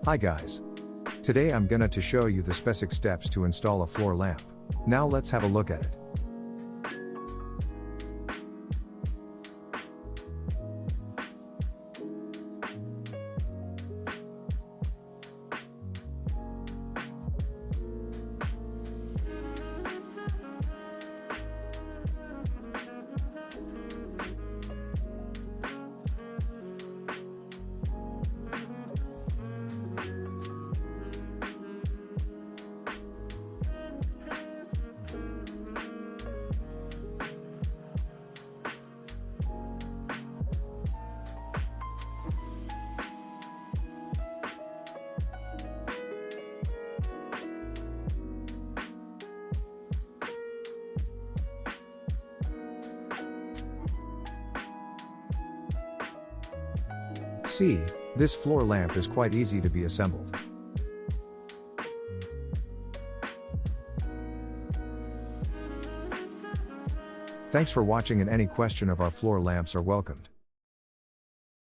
Hi guys. Today I'm gonna to show you the basic steps to install a floor lamp. Now let's have a look at it. See, this floor lamp is quite easy to be assembled. Thanks for watching, and any question of our floor lamps are welcomed.